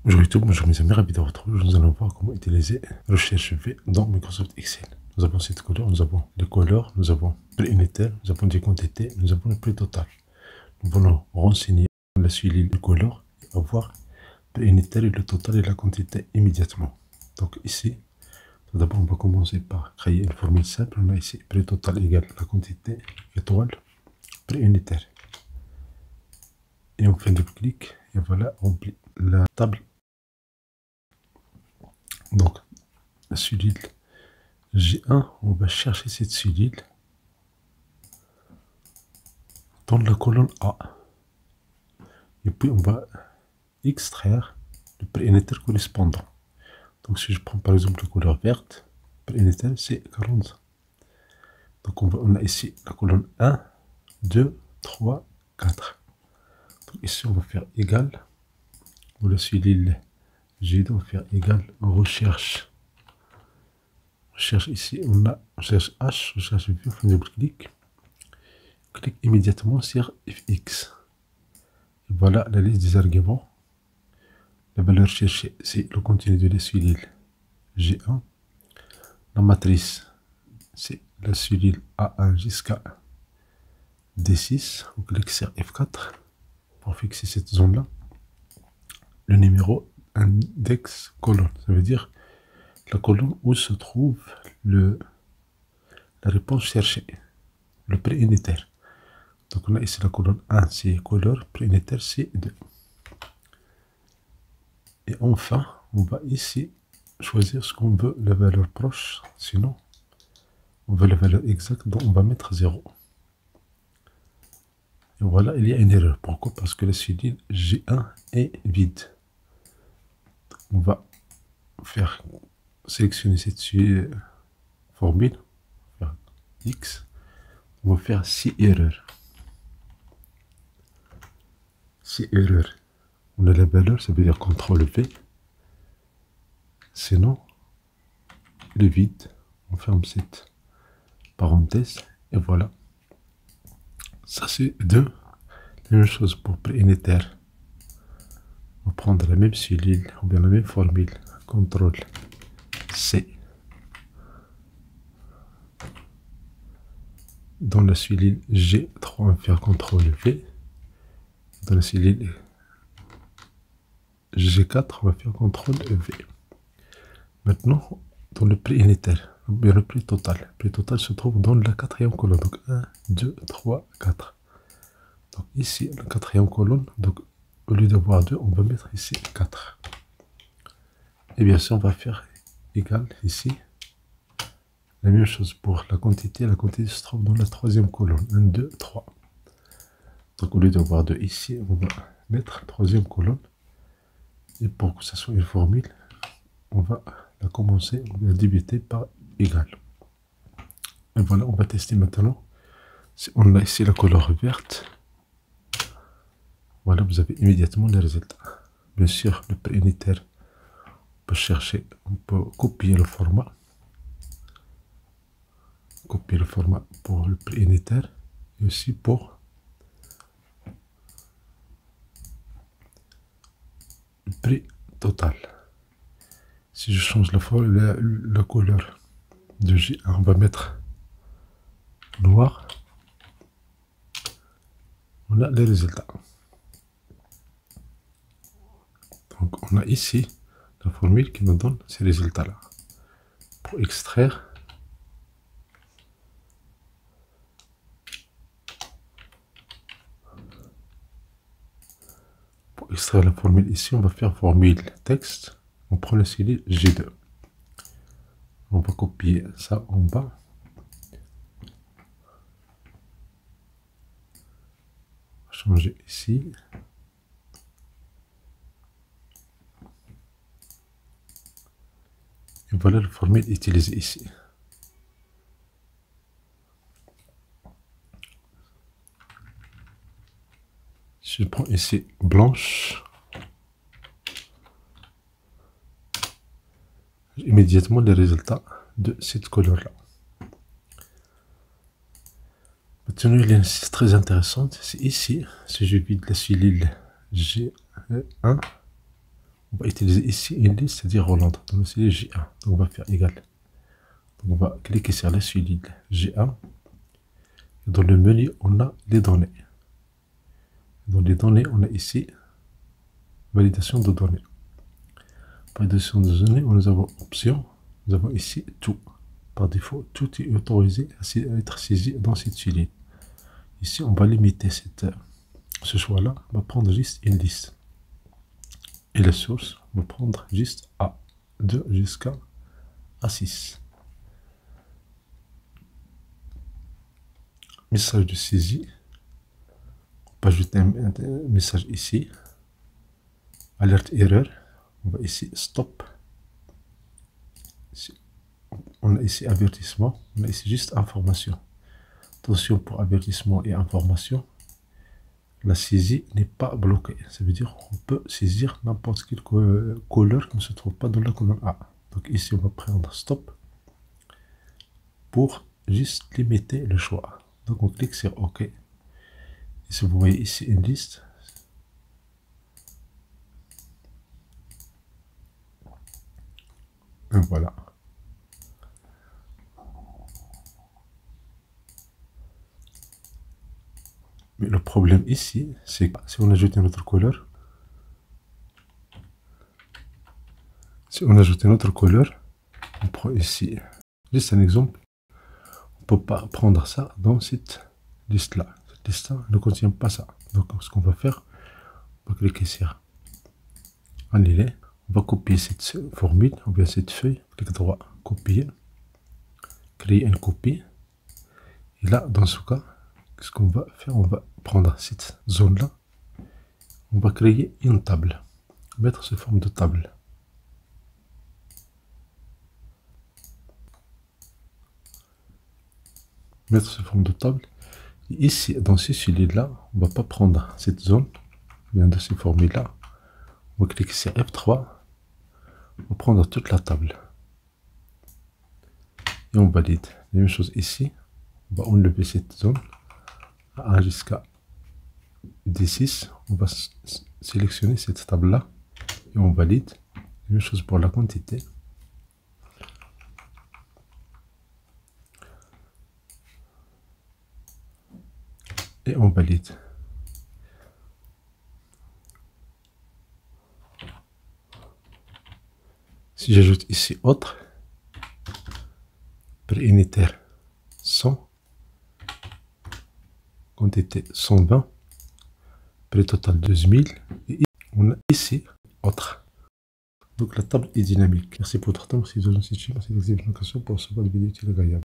Bonjour YouTube, bonjour mes amis, ravi de vous retrouver. Nous allons voir comment utiliser Recherche V dans Microsoft Excel. Nous avons cette couleur, nous avons les couleurs, nous avons prix unitaire, nous avons des quantités, nous avons le prix total. Nous voulons renseigner la suivi de couleur et avoir prix unitaire et le total et la quantité immédiatement. Donc ici, tout d'abord on va commencer par créer une formule simple. On a ici prix total égale la quantité étoile prix unitaire. Et on fait un double clic et voilà, on remplit la table. Donc, la cellule G1, on va chercher cette cellule dans la colonne A. Et puis, on va extraire le prix unitaire correspondant. Donc, si je prends par exemple la couleur verte, le prix unitaire c'est 40. Donc, on a ici la colonne 1, 2, 3, 4. Donc, ici, on va faire égal. Pour la cellule G2, on va faire égal en recherche. Recherche ici, on a recherche H, recherche V, on fait un double clic. Clique immédiatement sur FX. Et voilà la liste des arguments. La valeur cherchée, c'est le contenu de la cellule G1. La matrice, c'est la cellule A1 jusqu'à D6. On clique sur F4 pour fixer cette zone-là. Le numéro index colonne, ça veut dire la colonne où se trouve la réponse cherchée, le prix unitaire. Donc on a ici la colonne 1, c'est couleur, prix unitaire, c'est 2. Et enfin, on va ici choisir ce qu'on veut, la valeur proche, sinon on veut la valeur exacte, donc on va mettre 0. Et voilà, il y a une erreur. Pourquoi? Parce que la cellule G1 est vide. On va faire sélectionner cette formule, faire X, on va faire 6 erreurs. 6 erreurs. On a la valeur, ça veut dire CTRL V. Sinon, le vide, on ferme cette parenthèse et voilà. Ça c'est 2. La même chose pour prix unitaire. On va prendre la même cellule ou bien la même formule. CTRL C. Dans la cellule G3, on va faire CTRL V. Dans la cellule G4, on va faire CTRL V. Maintenant, dans le prix unitaire, ou bien le prix total. Le prix total se trouve dans la quatrième colonne. Donc 1, 2, 3, 4. Donc ici, la quatrième colonne, donc au lieu d'avoir 2, on va mettre ici 4. Et bien sûr, on va faire égal ici. La même chose pour la quantité. La quantité se trouve dans la troisième colonne. 1, 2, 3. Donc au lieu d'avoir 2 ici, on va mettre la troisième colonne. Et pour que ce soit une formule, on va la commencer, on va la débuter par égal. Et voilà, on va tester maintenant. Si on a ici la couleur verte, voilà, vous avez immédiatement les résultats. Bien sûr, le prix unitaire, on peut chercher, on peut copier le format. Copier le format pour le prix unitaire et aussi pour le prix total. Si je change la couleur de G1, on va mettre noir. On a les résultats. Donc on a ici la formule qui nous donne ces résultats-là. Pour extraire, la formule ici, on va faire formule texte. On prend la cellule G2. On va copier ça en bas. Changer ici. Et voilà la formule utilisée ici. Si je prends ici blanche, j'ai immédiatement les résultats de cette couleur-là. Maintenant, il y a une chose très intéressante, c'est ici, si je vide la cellule G1, On va utiliser ici une liste, c'est-à-dire Hollande. Donc c'est J1. Donc on va faire égal. Donc on va cliquer sur la suite J1. Et dans le menu, on a les données. Dans les données, on a ici validation de données. Validation de données, nous avons option. Nous avons ici tout. Par défaut, tout est autorisé à être saisi dans cette suite. Ici, on va limiter ce choix-là. On va prendre juste une liste. Et la source, on va prendre juste A2 jusqu'à A6. Message de saisie. On va ajouter un message ici. Alerte erreur. On va ici stop. Ici, on a ici avertissement. On a ici juste information. Attention, pour avertissement et information, la saisie n'est pas bloquée. Ça veut dire qu'on peut saisir n'importe quelle couleur qui ne se trouve pas dans la colonne A. Donc ici, on va prendre stop pour juste limiter le choix. Donc on clique sur OK. Et si vous voyez ici une liste, et voilà. Mais le problème ici, c'est que si on ajoute une autre couleur, on prend ici, juste un exemple, on ne peut pas prendre ça dans cette liste-là. Cette liste-là ne contient pas ça. Donc ce qu'on va faire, on va cliquer sur annuler, on va copier cette formule, ou bien cette feuille, clic droit, copier, créer une copie, et là, dans ce cas, ce qu'on va faire, on va prendre cette zone-là, on va créer une table, mettre sous forme de table. Mettre sous forme de table. Et ici, dans ce filet-là, on ne va pas prendre cette zone, bien de ces formules-là. On va cliquer sur F3, on va prendre toute la table. Et on valide. La même chose ici, on va enlever cette zone. A1 jusqu'à D6, on va sélectionner cette table-là et on valide. La même chose pour la quantité. Et on valide. Si j'ajoute ici autre, prix unitaire 100, quantité 120, prix total 2000, et on a ici autre. Donc la table est dynamique. Merci pour votre temps, merci de nous suivre, merci d'examiner pour recevoir des vidéos utiles et agréables.